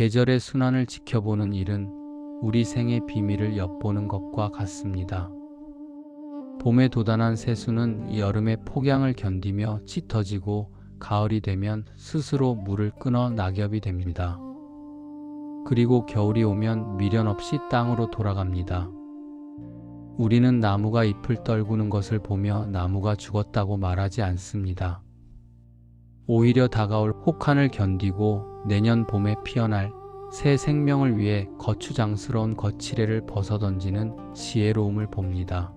계절의 순환을 지켜보는 일은 우리 생의 비밀을 엿보는 것과 같습니다. 봄에 돋아난 새수는 여름의 폭양을 견디며 짙어지고 가을이 되면 스스로 물을 끊어 낙엽이 됩니다. 그리고 겨울이 오면 미련 없이 땅으로 돌아갑니다. 우리는 나무가 잎을 떨구는 것을 보며 나무가 죽었다고 말하지 않습니다. 오히려 다가올 혹한을 견디고 내년 봄에 피어날 새 생명을 위해 거추장스러운 거칠애를 벗어던지는 지혜로움을 봅니다.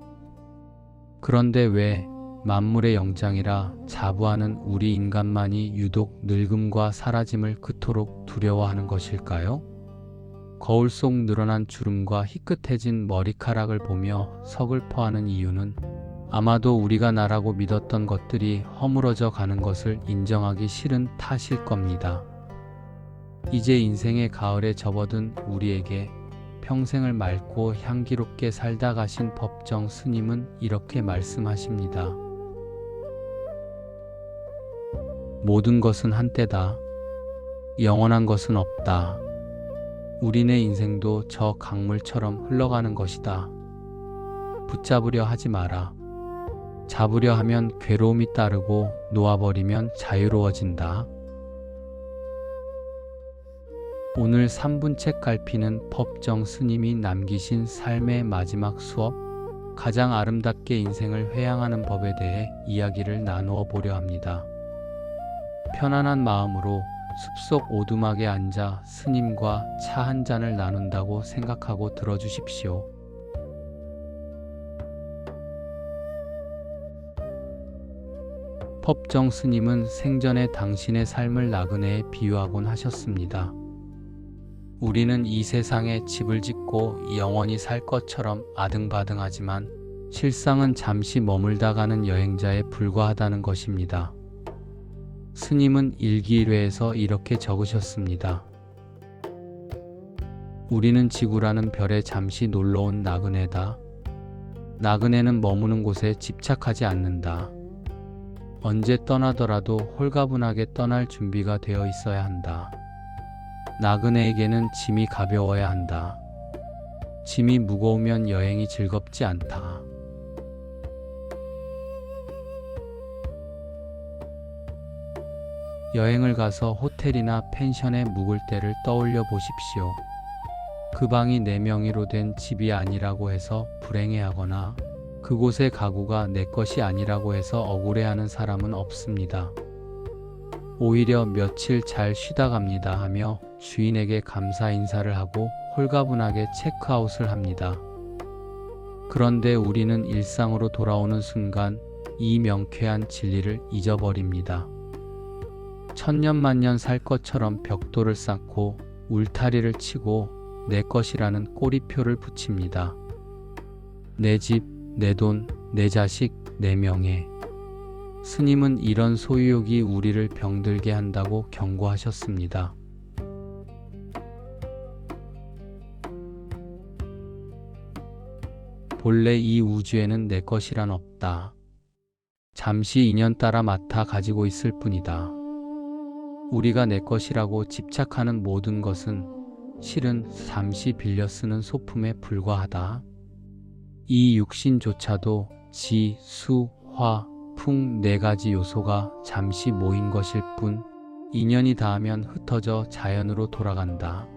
그런데 왜 만물의 영장이라 자부하는 우리 인간만이 유독 늙음과 사라짐을 그토록 두려워하는 것일까요? 거울 속 늘어난 주름과 희끗해진 머리카락을 보며 서글퍼하는 이유는 아마도 우리가 나라고 믿었던 것들이 허물어져 가는 것을 인정하기 싫은 탓일 겁니다. 이제 인생의 가을에 접어든 우리에게 평생을 맑고 향기롭게 살다 가신 법정 스님은 이렇게 말씀하십니다. 모든 것은 한때다. 영원한 것은 없다. 우리네 인생도 저 강물처럼 흘러가는 것이다. 붙잡으려 하지 마라. 잡으려 하면 괴로움이 따르고 놓아버리면 자유로워진다. 오늘 3분책 갈피는 법정 스님이 남기신 삶의 마지막 수업, 가장 아름답게 인생을 회양하는 법에 대해 이야기를 나누어 보려 합니다. 편안한 마음으로 숲속 오두막에 앉아 스님과 차 한 잔을 나눈다고 생각하고 들어주십시오. 법정 스님은 생전에 당신의 삶을 나그네에 비유하곤 하셨습니다. 우리는 이 세상에 집을 짓고 영원히 살 것처럼 아등바등하지만 실상은 잠시 머물다 가는 여행자에 불과하다는 것입니다. 스님은 일기일회에서 이렇게 적으셨습니다. 우리는 지구라는 별에 잠시 놀러온 나그네다. 나그네는 머무는 곳에 집착하지 않는다. 언제 떠나더라도 홀가분하게 떠날 준비가 되어 있어야 한다. 나그네에게는 짐이 가벼워야 한다. 짐이 무거우면 여행이 즐겁지 않다. 여행을 가서 호텔이나 펜션에 묵을 때를 떠올려 보십시오. 그 방이 내 명의로 된 집이 아니라고 해서 불행해하거나 그곳의 가구가 내 것이 아니라고 해서 억울해하는 사람은 없습니다. 오히려 며칠 잘 쉬다 갑니다 하며 주인에게 감사 인사를 하고 홀가분하게 체크아웃을 합니다. 그런데 우리는 일상으로 돌아오는 순간 이 명쾌한 진리를 잊어버립니다. 천년만년 살 것처럼 벽돌을 쌓고 울타리를 치고 내 것이라는 꼬리표를 붙입니다. 내 집, 내 돈, 내 자식, 내 명예. 스님은 이런 소유욕이 우리를 병들게 한다고 경고하셨습니다. 본래 이 우주에는 내 것이란 없다. 잠시 인연 따라 맡아 가지고 있을 뿐이다. 우리가 내 것이라고 집착하는 모든 것은 실은 잠시 빌려 쓰는 소품에 불과하다. 이 육신조차도 지, 수, 화, 풍 네 가지 요소가 잠시 모인 것일 뿐 인연이 닿으면 흩어져 자연으로 돌아간다.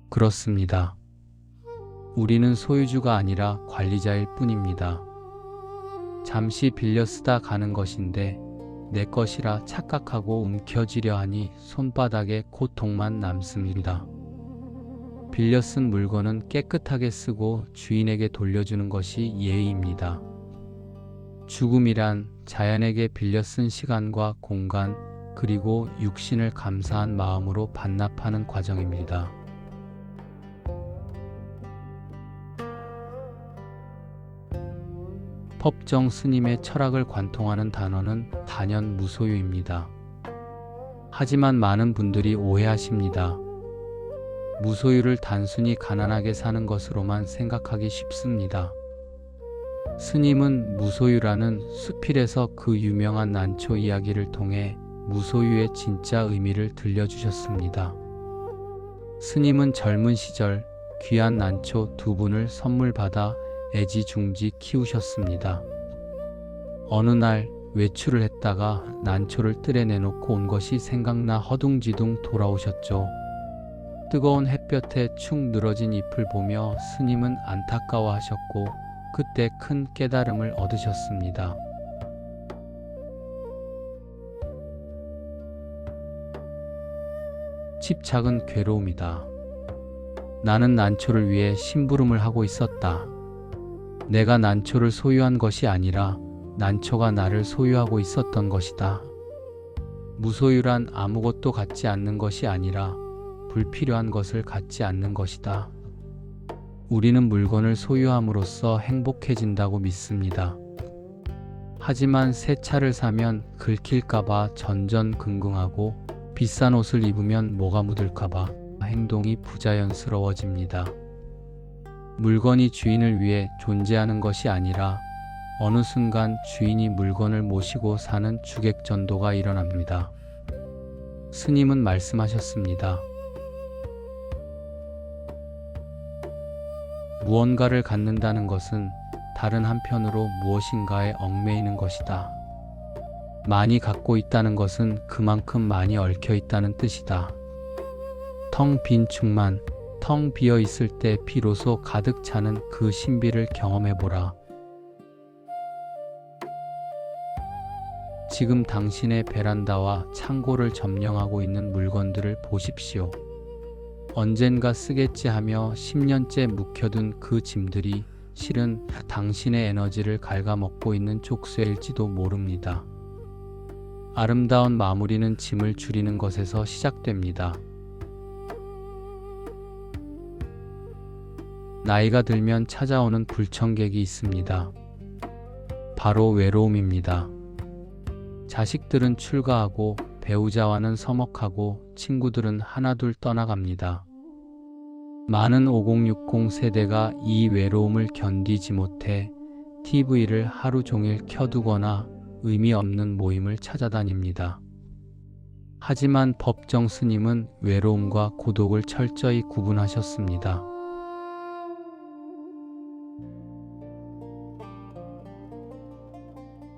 그렇습니다. 우리는 소유주가 아니라 관리자일 뿐입니다. 잠시 빌려 쓰다 가는 것인데 내 것이라 착각하고 움켜쥐려 하니 손바닥에 고통만 남습니다. 빌려 쓴 물건은 깨끗하게 쓰고 주인에게 돌려주는 것이 예의입니다. 죽음이란 자연에게 빌려 쓴 시간과 공간 그리고 육신을 감사한 마음으로 반납하는 과정입니다. 법정 스님의 철학을 관통하는 단어는 단연 무소유입니다. 하지만 많은 분들이 오해하십니다. 무소유를 단순히 가난하게 사는 것으로만 생각하기 쉽습니다. 스님은 무소유라는 수필에서 그 유명한 난초 이야기를 통해 무소유의 진짜 의미를 들려주셨습니다. 스님은 젊은 시절 귀한 난초 2분을 선물 받아 애지중지 키우셨습니다. 어느 날 외출을 했다가 난초를 뜰에 내놓고 온 것이 생각나 허둥지둥 돌아오셨죠. 뜨거운 햇볕에 축 늘어진 잎을 보며 스님은 안타까워하셨고 그때 큰 깨달음을 얻으셨습니다. 집착은 괴로움이다. 나는 난초를 위해 심부름을 하고 있었다. 내가 난초를 소유한 것이 아니라 난초가 나를 소유하고 있었던 것이다. 무소유란 아무것도 갖지 않는 것이 아니라 불필요한 것을 갖지 않는 것이다. 우리는 물건을 소유함으로써 행복해진다고 믿습니다. 하지만 새 차를 사면 긁힐까봐 전전긍긍하고 비싼 옷을 입으면 뭐가 묻을까봐 행동이 부자연스러워집니다. 물건이 주인을 위해 존재하는 것이 아니라 어느 순간 주인이 물건을 모시고 사는 주객전도가 일어납니다. 스님은 말씀하셨습니다. 무언가를 갖는다는 것은 다른 한편으로 무엇인가에 얽매이는 것이다. 많이 갖고 있다는 것은 그만큼 많이 얽혀 있다는 뜻이다. 텅 빈 축만 텅 비어 있을 때 비로소 가득 차는 그 신비를 경험해보라. 지금 당신의 베란다와 창고를 점령하고 있는 물건들을 보십시오. 언젠가 쓰겠지 하며 10년째 묵혀둔 그 짐들이 실은 당신의 에너지를 갉아먹고 있는 족쇄일지도 모릅니다. 아름다운 마무리는 짐을 줄이는 것에서 시작됩니다. 나이가 들면 찾아오는 불청객이 있습니다. 바로 외로움입니다. 자식들은 출가하고 배우자와는 서먹하고 친구들은 하나둘 떠나갑니다. 많은 5060 세대가 이 외로움을 견디지 못해 TV를 하루 종일 켜두거나 의미 없는 모임을 찾아다닙니다. 하지만 법정 스님은 외로움과 고독을 철저히 구분하셨습니다.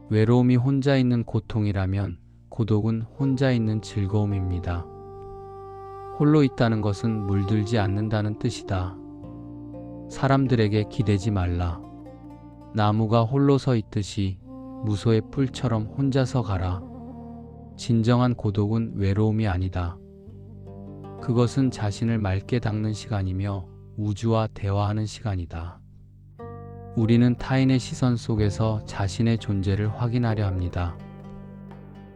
외로움이 혼자 있는 고통이라면 고독은 혼자 있는 즐거움입니다. 홀로 있다는 것은 물들지 않는다는 뜻이다. 사람들에게 기대지 말라. 나무가 홀로 서 있듯이 무소의 뿔처럼 혼자서 가라. 진정한 고독은 외로움이 아니다. 그것은 자신을 맑게 닦는 시간이며 우주와 대화하는 시간이다. 우리는 타인의 시선 속에서 자신의 존재를 확인하려 합니다.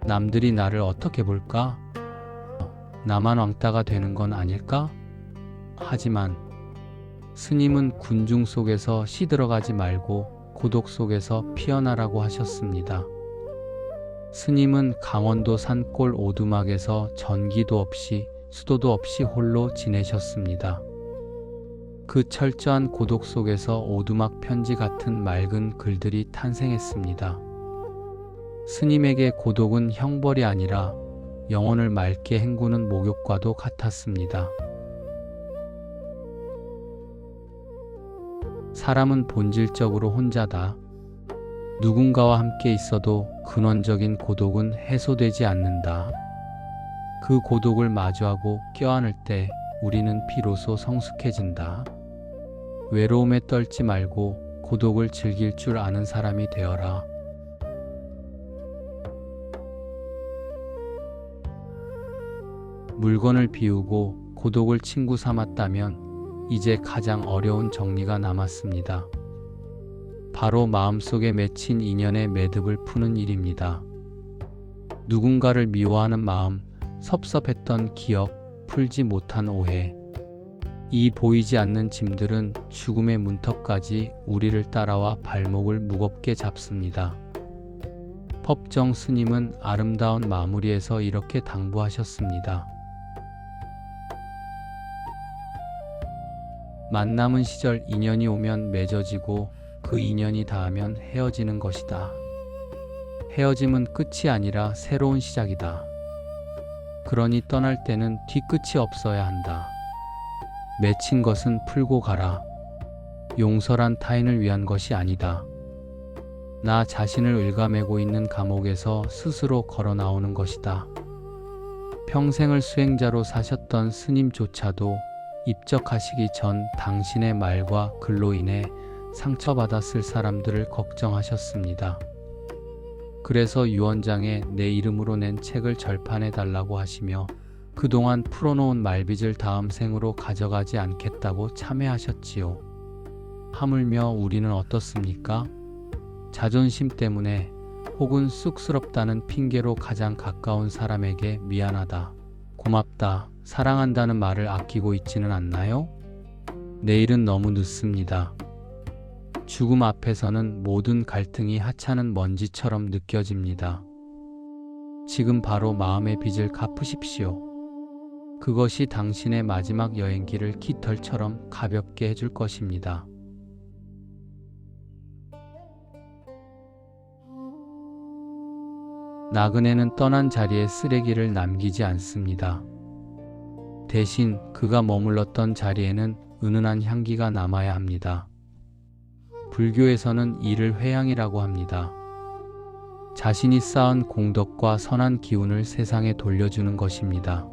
남들이 나를 어떻게 볼까? 나만 왕따가 되는 건 아닐까? 하지만 스님은 군중 속에서 시들어가지 말고 고독 속에서 피어나라고 하셨습니다. 스님은 강원도 산골 오두막에서 전기도 없이 수도도 없이 홀로 지내셨습니다. 그 철저한 고독 속에서 오두막 편지 같은 맑은 글들이 탄생했습니다. 스님에게 고독은 형벌이 아니라 영혼을 맑게 헹구는 목욕과도 같았습니다. 사람은 본질적으로 혼자다. 누군가와 함께 있어도 근원적인 고독은 해소되지 않는다. 그 고독을 마주하고 껴안을 때 우리는 비로소 성숙해진다. 외로움에 떨지 말고 고독을 즐길 줄 아는 사람이 되어라. 물건을 비우고 고독을 친구 삼았다면 이제 가장 어려운 정리가 남았습니다. 바로 마음속에 맺힌 인연의 매듭을 푸는 일입니다. 누군가를 미워하는 마음, 섭섭했던 기억, 풀지 못한 오해. 이 보이지 않는 짐들은 죽음의 문턱까지 우리를 따라와 발목을 무겁게 잡습니다. 법정 스님은 아름다운 마무리에서 이렇게 당부하셨습니다. 만남은 시절 인연이 오면 맺어지고 그 인연이 닿으면 헤어지는 것이다. 헤어짐은 끝이 아니라 새로운 시작이다. 그러니 떠날 때는 뒤끝이 없어야 한다. 맺힌 것은 풀고 가라. 용서란 타인을 위한 것이 아니다. 나 자신을 옭아매고 있는 감옥에서 스스로 걸어 나오는 것이다. 평생을 수행자로 사셨던 스님조차도 입적하시기 전 당신의 말과 글로 인해 상처받았을 사람들을 걱정하셨습니다. 그래서 유언장에 내 이름으로 낸 책을 절판해 달라고 하시며 그동안 풀어놓은 말빚을 다음 생으로 가져가지 않겠다고 참회하셨지요. 하물며 우리는 어떻습니까? 자존심 때문에 혹은 쑥스럽다는 핑계로 가장 가까운 사람에게 미안하다, 고맙다, 사랑한다는 말을 아끼고 있지는 않나요? 내일은 너무 늦습니다. 죽음 앞에서는 모든 갈등이 하찮은 먼지처럼 느껴집니다. 지금 바로 마음의 빚을 갚으십시오. 그것이 당신의 마지막 여행길을 깃털처럼 가볍게 해줄 것입니다. 나그네는 떠난 자리에 쓰레기를 남기지 않습니다. 대신 그가 머물렀던 자리에는 은은한 향기가 남아야 합니다. 불교에서는 이를 회향이라고 합니다. 자신이 쌓은 공덕과 선한 기운을 세상에 돌려주는 것입니다.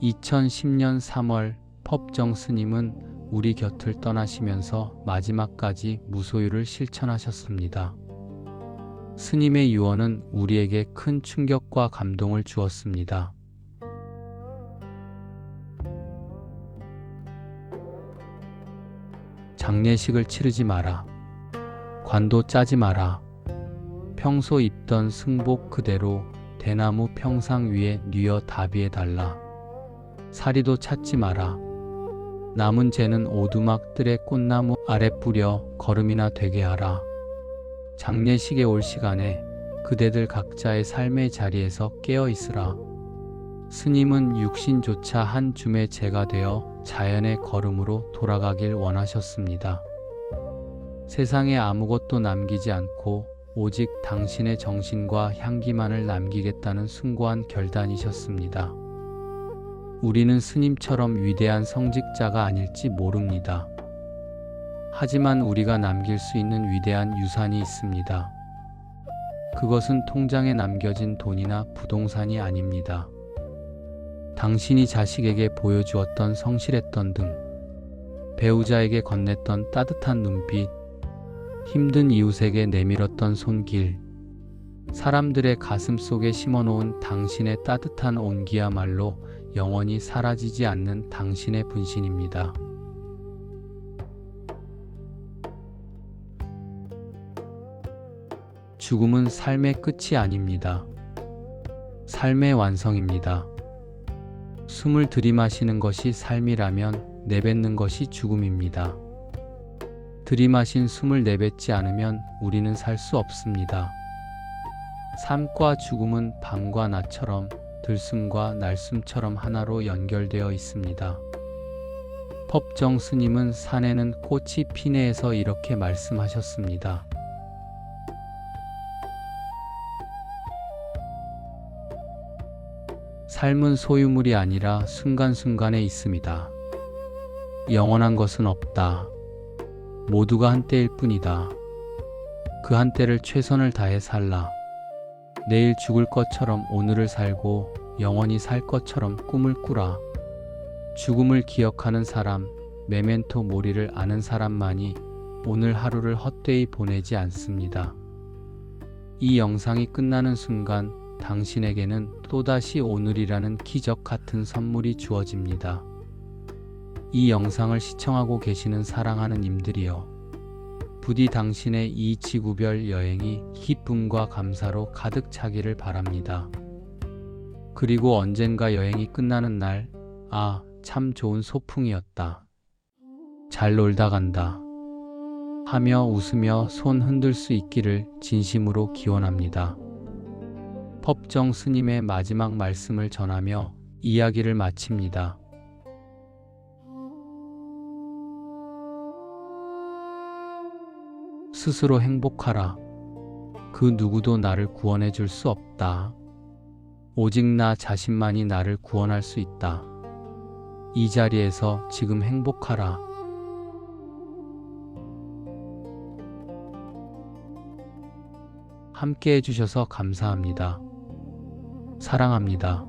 2010년 3월 법정 스님은 우리 곁을 떠나시면서 마지막까지 무소유를 실천하셨습니다. 스님의 유언은 우리에게 큰 충격과 감동을 주었습니다. 장례식을 치르지 마라. 관도 짜지 마라. 평소 입던 승복 그대로 대나무 평상 위에 뉘어 다비해 달라. 사리도 찾지 마라. 남은 재는 오두막 뜰에 꽃나무 아래 뿌려 거름이나 되게 하라. 장례식에 올 시간에 그대들 각자의 삶의 자리에서 깨어 있으라. 스님은 육신조차 한 줌의 재가 되어 자연의 걸음으로 돌아가길 원하셨습니다. 세상에 아무것도 남기지 않고 오직 당신의 정신과 향기만을 남기겠다는 숭고한 결단이셨습니다. 우리는 스님처럼 위대한 성직자가 아닐지 모릅니다. 하지만 우리가 남길 수 있는 위대한 유산이 있습니다. 그것은 통장에 남겨진 돈이나 부동산이 아닙니다. 당신이 자식에게 보여주었던 성실했던 등, 배우자에게 건넸던 따뜻한 눈빛, 힘든 이웃에게 내밀었던 손길, 사람들의 가슴 속에 심어놓은 당신의 따뜻한 온기야말로 영원히 사라지지 않는 당신의 분신입니다. 죽음은 삶의 끝이 아닙니다. 삶의 완성입니다. 숨을 들이마시는 것이 삶이라면 내뱉는 것이 죽음입니다. 들이마신 숨을 내뱉지 않으면 우리는 살 수 없습니다. 삶과 죽음은 밤과 낮처럼 들숨과 날숨처럼 하나로 연결되어 있습니다. 법정 스님은 산에는 꽃이 피네에서 이렇게 말씀하셨습니다. 삶은 소유물이 아니라 순간순간에 있습니다. 영원한 것은 없다. 모두가 한때일 뿐이다. 그 한때를 최선을 다해 살라. 내일 죽을 것처럼 오늘을 살고 영원히 살 것처럼 꿈을 꾸라. 죽음을 기억하는 사람, 메멘토 모리를 아는 사람만이 오늘 하루를 헛되이 보내지 않습니다. 이 영상이 끝나는 순간 당신에게는 또다시 오늘이라는 기적 같은 선물이 주어집니다. 이 영상을 시청하고 계시는 사랑하는 님들이여, 부디 당신의 이 지구별 여행이 기쁨과 감사로 가득 차기를 바랍니다. 그리고 언젠가 여행이 끝나는 날, 아, 참 좋은 소풍이었다. 잘 놀다 간다. 하며 웃으며 손 흔들 수 있기를 진심으로 기원합니다. 법정 스님의 마지막 말씀을 전하며 이야기를 마칩니다. 스스로 행복하라. 그 누구도 나를 구원해 줄 수 없다. 오직 나 자신만이 나를 구원할 수 있다. 이 자리에서 지금 행복하라. 함께 해주셔서 감사합니다. 사랑합니다.